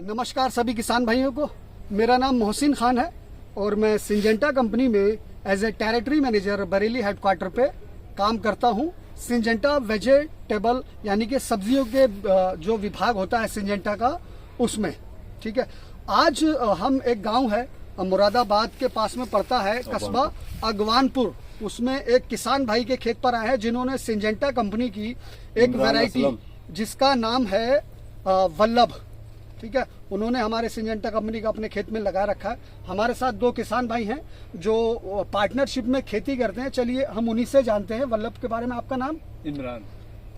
नमस्कार सभी किसान भाइयों को। मेरा नाम मोहसिन खान है और मैं सिंजेंटा कंपनी में as a territory manager Bareilly headquarter पे काम करता हूं। सिंजेंटा वेजिटेबल यानी कि सब्जियों के जो विभाग होता है सिंजेंटा का, उसमें ठीक है। आज हम एक गांव है मुरादाबाद के पास में पड़ता है कस्बा अगवानपुर, उसमें एक किसान भाई के खेत पर आए हैं जिन्होंने सिंजेंटा कंपनी की एक वैरायटी जिसका नाम है वल्लभ, ठीक है, उन्होंने हमारे सिंजेंटा कंपनी का अपने खेत में लगा रखा है। हमारे साथ दो किसान भाई हैं जो पार्टनरशिप में खेती करते हैं। चलिए हम उन्हीं से जानते हैं वल्लभ के बारे में। आपका नाम?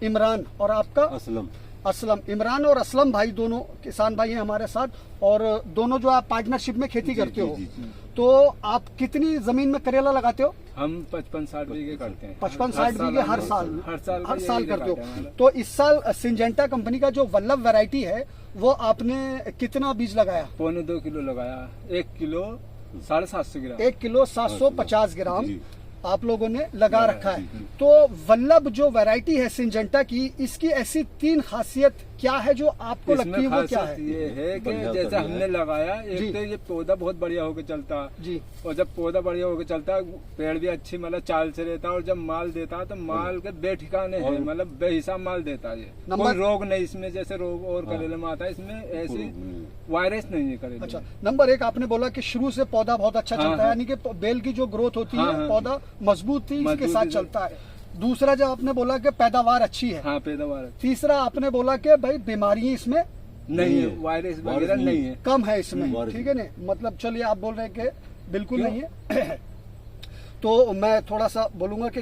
इमरान। और आपका? असलम। इमरान और असलम भाई दोनों किसान भाई हैं हमारे साथ, और दोनों जो आप पार्टनरशिप में खेती करते हो। तो आप कितनी जमीन में करेला लगाते हो? हम 55-60 बीघे करते हैं। 55-60 बीघे हर साल करते हो। तो तो इस साल सिंजेंटा कंपनी का जो वल्लभ वैरायटी है वो आपने कितना बीज लगाया? 1.25 किलो लगाया। 1 किलो 750 ग्राम। 1 किलो 750 ग्राम आप लोगों ने लगा रखा है। तो वल्लभ जो वैरायटी है सिंजेंटा की, इसकी ऐसी 3 खासियत क्या है जो आपको लगती है? वो क्या है? ये है कि जैसे हमने लगाया, एक तो ये पौधा बहुत बढ़िया होकर चलता जी, और जब पौधा बढ़िया होकर चलता पेड़ भी अच्छी मतलब चाल से रहता है, और जब माल देता है तो माल के बेठिकाने है, मतलब बेहिसाब माल देता है। कोई रोग नहीं इसमें, जैसे रोग और करेले में आता है, इसमें ऐसी वायरस नहीं है करेले। अच्छा, नंबर 1 आपने बोला कि शुरू से पौधा बहुत अच्छा चलता है, यानी कि बेल की जो ग्रोथ होती है पौधा मजबूत थी इसके साथ चलता है। दूसरा जो आपने बोला कि पैदावार अच्छी है। हाँ, पैदावार। तीसरा आपने बोला कि भाई बीमारियां इसमें नहीं है, वायरस वगैरह नहीं है, कम है इसमें, ठीक है ना। मतलब चलिए आप बोल रहे हैं कि बिल्कुल नहीं है। तो मैं थोड़ा सा बोलूंगा कि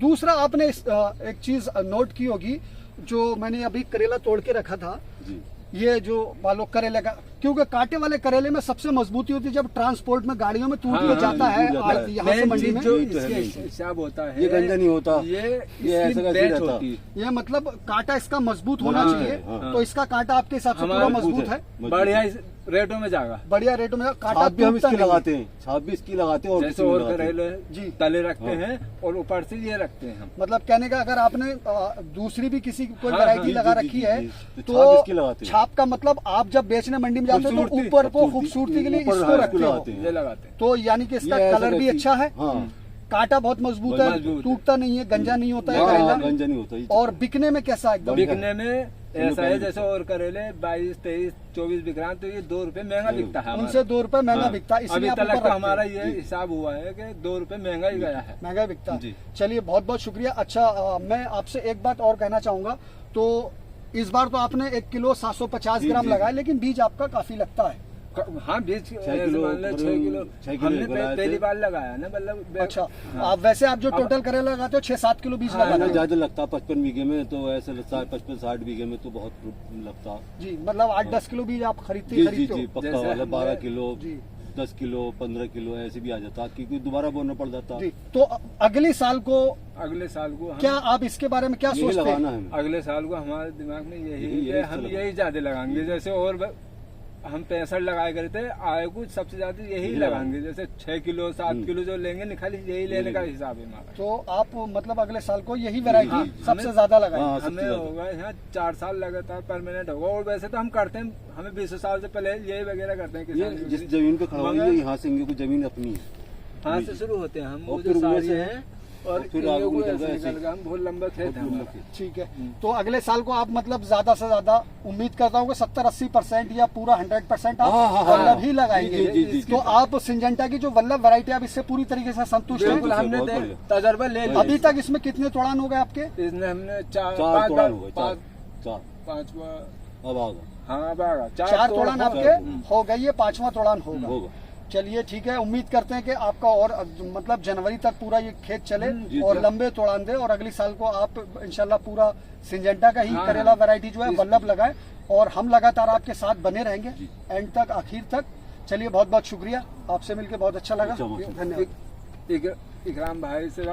दूसरा आपने एक चीज नोट की होगी, जो मैंने अभी करेला तोड़ के रखा था जी। ये जो वालों करेले का, क्योंकि कांटे वाले करेले में सबसे मजबूती होती है जब ट्रांसपोर्ट में गाड़ियों में टूट के जाता है यहाँ से मंडी में। जो हिसाब होता है, ये गंजा नहीं होता, ये ऐसा होती है। ये मतलब कांटा इसका मजबूत होना चाहिए। तो इसका कांटा आपके हिसाब से पूरा मजबूत है, बढ़िया रेटों में जाएगा, बढ़िया रेटों में। कांटा भी हम इसकी लगाते हैं, छाप भी इसकी लगाते हैं, और जैसे और करेले जी तले रखते हैं और ऊपर से ये रखते हैं। मतलब कहने का अगर आपने दूसरी भी किसी कोई वैरायटी लगा रखी है तो छाप का मतलब आप जब बेचने मंडी में जाते हैं तो ऊपर को खूबसूरती के लिए इसको रखते हो। तो यानी कि इसका कलर भी अच्छा है, कांटा बहुत मजबूत है, टूटता नहीं है, गंजा नहीं होता है करेला, गंजा नहीं होता। और बिकने में कैसा? एकदम बिकने में ऐसा है जैसे और करेले 22, 23, 24 बिक रहा है, तो ये 2 रुपए महंगा बिकता है, उनसे 2 रुपए महंगा बिकता है। अभी तक हमारा ये हिसाब हुआ है कि 2 रुपए महंगा ही गया है, महंगा बिकता है। चलिए बहुत बहुत शुक्रिया। अच्छा, मैं आपसे एक बात और कहना चाहूंगा। तो इस बार तो आपने 1 किलो 750 ग्राम लगाया, लेकिन बीज आपका काफी लगता है। हाँ, बीज 6 किलो हमने पहली बार लगाया ना, मतलब। अच्छा, आप वैसे आप जो टोटल करेला लगाते हो 6-7 किलो बीज लगाते हो? ज्यादा लगता है 55 बीघे में, तो ऐसे 55-60 बीघे में तो बहुत लगता। जी, मतलब 8-10 किलो बीज आप खरीदते जी, पक्का वाला 12 किलो 10 किलो 15 किलो ऐसे भी आ जाता, क्योंकि दोबारा बोना पड़ जाता। तो अगले साल को क्या आप इसके बारे में क्या सोचते हैं? अगले साल को हमारे दिमाग में यही है, हम यही ज्यादा लगाएंगे। जैसे और हम 65 लगाए करते, आए कुछ सबसे ज्यादा यही लगाएंगे। जैसे 6 किलो 7 किलो जो लेंगे निकाली, यही लेने का हिसाब है हमारा। तो आप मतलब अगले साल को यही वैरायटी सबसे ज्यादा लगाएंगे? हमें होगा यहाँ 4 साल लगातार परमानेंट होगा। और वैसे तो हम करते हैं, हमें 20 साल से पहले यही वगैरह करते हैं। जिस जमीन पे खड़ा हुआ है यहाँ से इनकी जमीन अपनी है, यहाँ से शुरू होते हैं हम, और फिर हम बहुत लंबा खेत है। ठीक है, तो अगले साल को आप मतलब ज्यादा से ज्यादा उम्मीद करता हूँ 70-80% या पूरा 100% आप वल्लभ ही लगाएंगे। तो आप सिंजेंटा की जो वल्लभ वैरायटी, आप इससे पूरी तरीके से संतुष्ट हैं? हमने तजर्बा ले लिया। अभी तक इसमें कितने तोड़ान हो गए आपके? इसमें हमने 4 तोड़ान आपके हो गई है, 5वां तोड़ान होगा। चलिए ठीक है, उम्मीद करते हैं कि आपका और मतलब जनवरी तक पूरा ये खेत चले और लंबे तोड़ान दे, और अगले साल को आप इंशाल्लाह पूरा सिंजेंटा का ही करेला वैरायटी जो है वल्लभ लगाए, और हम लगातार आपके साथ बने रहेंगे एंड तक, आखिर तक। चलिए बहुत बहुत शुक्रिया, आपसे मिलकर बहुत अच्छा लगा, धन्यवाद। इकराम भाई से